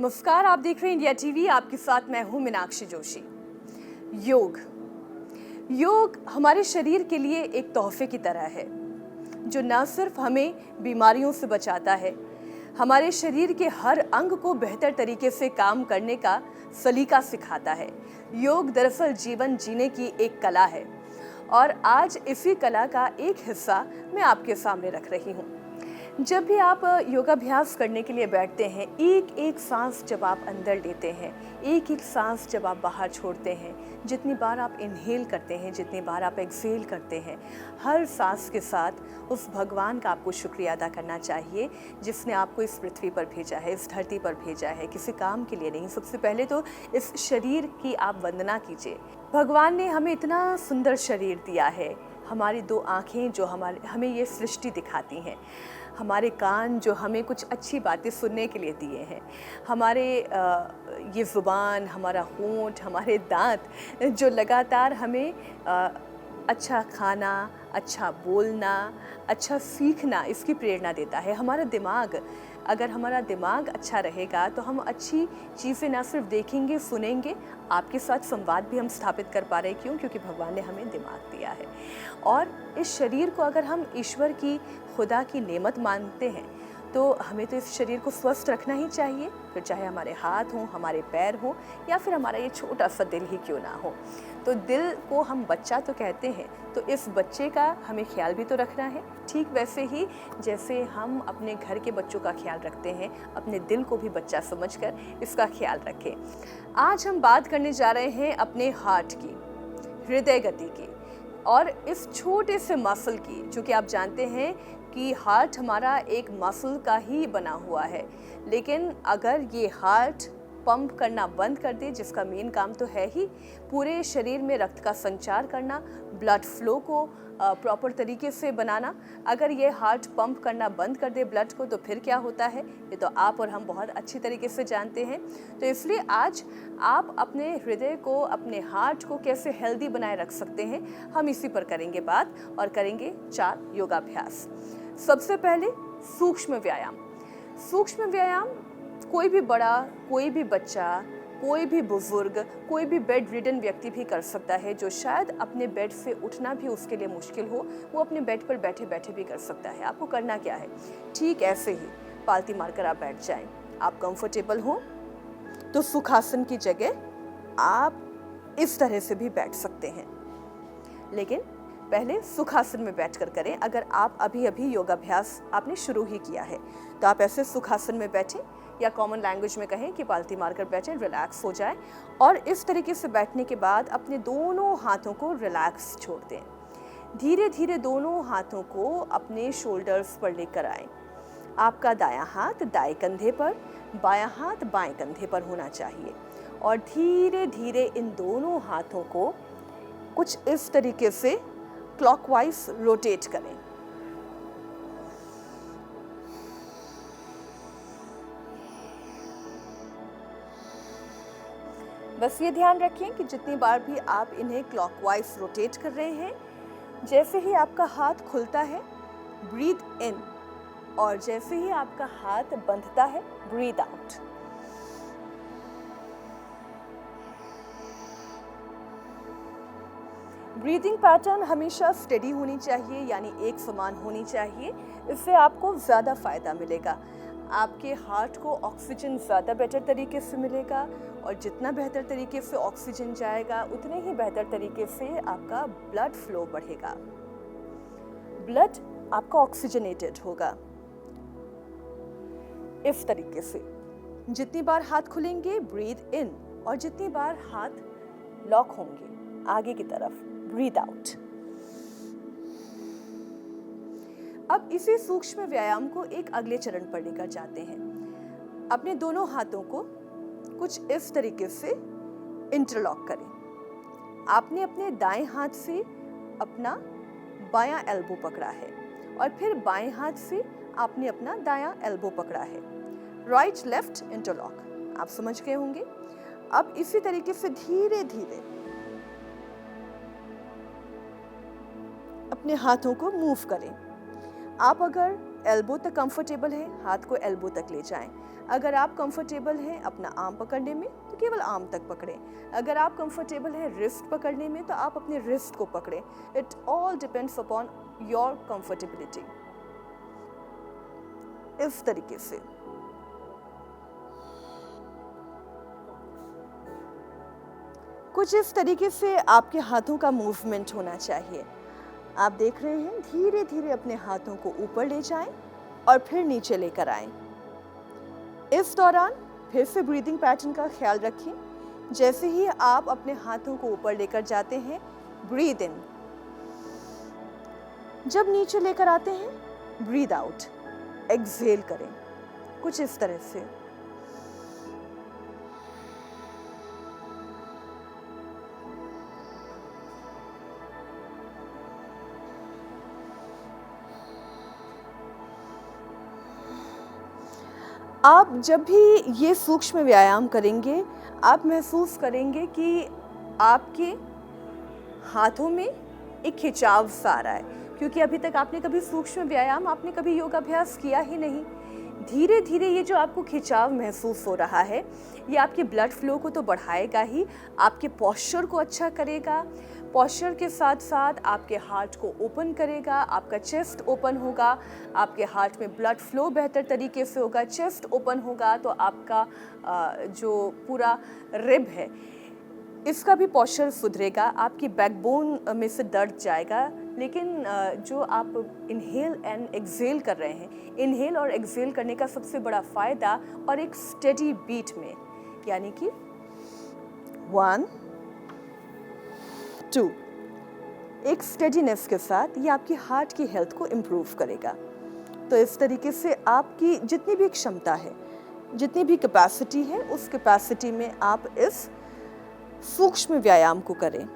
नमस्कार, आप देख रहे हैं इंडिया टीवी। आपके साथ मैं हूं मीनाक्षी जोशी। योग हमारे शरीर के लिए एक तोहफे की तरह है जो न सिर्फ हमें बीमारियों से बचाता है, हमारे शरीर के हर अंग को बेहतर तरीके से काम करने का सलीका सिखाता है। योग दरअसल जीवन जीने की एक कला है और आज इसी कला का एक हिस्सा मैं आपके सामने रख रही हूँ। जब भी आप योगाभ्यास करने के लिए बैठते हैं, एक एक सांस जब आप अंदर लेते हैं, एक एक सांस जब आप बाहर छोड़ते हैं, जितनी बार आप इनहेल करते हैं, जितनी बार आप एक्सहेल करते हैं, हर सांस के साथ उस भगवान का आपको शुक्रिया अदा करना चाहिए जिसने आपको इस पृथ्वी पर भेजा है, इस धरती पर भेजा है, किसी काम के लिए नहीं। सबसे पहले तो इस शरीर की आप वंदना कीजिए। भगवान ने हमें इतना सुंदर शरीर दिया है, हमारी दो आँखें जो हमें ये सृष्टि दिखाती हैं, हमारे कान जो हमें कुछ अच्छी बातें सुनने के लिए दिए हैं, हमारे ये ज़ुबान, हमारा होंठ, हमारे दांत जो लगातार हमें अच्छा खाना, अच्छा बोलना, अच्छा सीखना, इसकी प्रेरणा देता है। हमारा दिमाग, अगर हमारा दिमाग अच्छा रहेगा तो हम अच्छी चीज़ें ना सिर्फ देखेंगे, सुनेंगे, आपके साथ संवाद भी हम स्थापित कर पा रहे हैं। क्यों? क्योंकि भगवान ने हमें दिमाग दिया है। और इस शरीर को अगर हम ईश्वर की, खुदा की नेमत मानते हैं तो हमें तो इस शरीर को स्वस्थ रखना ही चाहिए, फिर चाहे हमारे हाथ हों, हमारे पैर हों या फिर हमारा ये छोटा सा दिल ही क्यों ना हो। तो दिल को हम बच्चा तो कहते हैं, तो इस बच्चे का हमें ख्याल भी तो रखना है। ठीक वैसे ही जैसे हम अपने घर के बच्चों का ख्याल रखते हैं, अपने दिल को भी बच्चा समझकर इसका ख्याल रखें। आज हम बात करने जा रहे हैं अपने हार्ट की, हृदय गति की और इस छोटे से मसल की, चूँकि आप जानते हैं कि हार्ट हमारा एक मसल का ही बना हुआ है। लेकिन अगर ये हार्ट पंप करना बंद कर दे, जिसका मेन काम तो है ही पूरे शरीर में रक्त का संचार करना, ब्लड फ्लो को प्रॉपर तरीके से बनाना, अगर ये हार्ट पंप करना बंद कर दे ब्लड को, तो फिर क्या होता है ये तो आप और हम बहुत अच्छी तरीके से जानते हैं। तो इसलिए आज आप अपने हृदय को, अपने हार्ट को कैसे हेल्दी बनाए रख सकते हैं, हम इसी पर करेंगे बात और करेंगे 4 योगाभ्यास। सबसे पहले सूक्ष्म व्यायाम। सूक्ष्म व्यायाम कोई भी बड़ा, कोई भी बच्चा, कोई भी बुजुर्ग, कोई भी बेड रिडन व्यक्ति भी कर सकता है। जो शायद अपने बेड से उठना भी उसके लिए मुश्किल हो, वो अपने बेड पर बैठे बैठे भी कर सकता है। आपको करना क्या है, ठीक ऐसे ही पालती मारकर आप बैठ जाएं। आप कंफर्टेबल हो तो सुखासन की जगह आप इस तरह से भी बैठ सकते हैं, लेकिन पहले सुखासन में बैठकर करें। अगर आप अभी योगाभ्यास आपने शुरू ही किया है तो आप ऐसे सुखासन में बैठें, या कॉमन लैंग्वेज में कहें कि पालती मारकर बैठें, रिलैक्स हो जाएं। और इस तरीके से बैठने के बाद अपने दोनों हाथों को रिलैक्स छोड़ दें। धीरे धीरे दोनों हाथों को अपने शोल्डर्स पर लेकर आएं। आपका दायां हाथ दाएं कंधे पर, बायां हाथ बाएं कंधे पर होना चाहिए और धीरे धीरे इन दोनों हाथों को कुछ इस तरीके से क्लॉकवाइज रोटेट करें। बस ये ध्यान रखें कि जितनी बार भी आप इन्हें क्लॉकवाइज रोटेट कर रहे हैं, जैसे ही आपका हाथ खुलता है ब्रीथ इन और जैसे ही आपका हाथ बंधता है ब्रीथ आउट। ब्रीदिंग पैटर्न हमेशा स्टेडी होनी चाहिए, यानी एक समान होनी चाहिए। इससे आपको ज़्यादा फ़ायदा मिलेगा, आपके हार्ट को ऑक्सीजन ज़्यादा बेहतर तरीके से मिलेगा और जितना बेहतर तरीके से ऑक्सीजन जाएगा उतने ही बेहतर तरीके से आपका ब्लड फ्लो बढ़ेगा, ब्लड आपका ऑक्सीजनेटेड होगा। इस तरीके से जितनी बार हाथ खुलेंगे ब्रीथ इन और जितनी बार हाथ लॉक होंगे आगे की तरफ ब्रीथ आउट। अब इसी सूक्ष्म व्यायाम को एक अगले चरण पर लेकर जाते हैं। अपने दोनों हाथों को कुछ इस तरीके से इंटरलॉक करें। आपने अपने दाएं हाथ से अपना बायां एल्बो पकड़ा है और फिर बाएं हाथ से आपने अपना दायां एल्बो पकड़ा है। राइट लेफ्ट इंटरलॉक, आप समझ गए होंगे। अब इसी तरीके से धीरे धीरे अपने हाथों को मूव करें। आप अगर एल्बो तक कंफर्टेबल है, हाथ को एल्बो तक ले जाएं। अगर आप कंफर्टेबल हैं अपना आर्म पकड़ने में तो केवल आर्म तक पकड़ें। अगर आप कंफर्टेबल हैं रिस्ट पकड़ने में तो आप अपने रिस्ट को पकड़ें। It all depends upon your comfortability. इस तरीके से कुछ इस तरीके से आपके हाथों का मूवमेंट होना चाहिए। आप देख रहे हैं, धीरे धीरे अपने हाथों को ऊपर ले जाएं और फिर नीचे लेकर आएं। इस दौरान फिर से ब्रीदिंग पैटर्न का ख्याल रखें। जैसे ही आप अपने हाथों को ऊपर लेकर जाते हैं, ब्रीद इन। जब नीचे लेकर आते हैं, ब्रीद आउट, एक्सहेल करें कुछ इस तरह से। आप जब भी ये सूक्ष्म व्यायाम करेंगे, आप महसूस करेंगे कि आपके हाथों में एक खिंचाव सा आ रहा है, क्योंकि अभी तक आपने कभी सूक्ष्म व्यायाम, आपने कभी योगाभ्यास किया ही नहीं। धीरे धीरे ये जो आपको खिंचाव महसूस हो रहा है, ये आपके ब्लड फ्लो को तो बढ़ाएगा ही, आपके पोस्चर को अच्छा करेगा। पोस्चर के साथ साथ आपके हार्ट को ओपन करेगा, आपका चेस्ट ओपन होगा, आपके हार्ट में ब्लड फ्लो बेहतर तरीके से होगा, चेस्ट ओपन होगा तो आपका जो पूरा रिब है इसका भी पोस्चर सुधरेगा, आपकी बैकबोन में से दर्द जाएगा। लेकिन जो आप इनहेल एंड एक्सहेल कर रहे हैं, इनहेल और एक्सहेल करने का सबसे बड़ा फ़ायदा, और एक स्टेडी बीट में, यानी कि 1 2, एक स्टेडीनेस के साथ ये आपकी हार्ट की हेल्थ को इम्प्रूव करेगा। तो इस तरीके से आपकी जितनी भी क्षमता है, जितनी भी कैपेसिटी है, उस कैपेसिटी में आप इस सूक्ष्म व्यायाम को करें।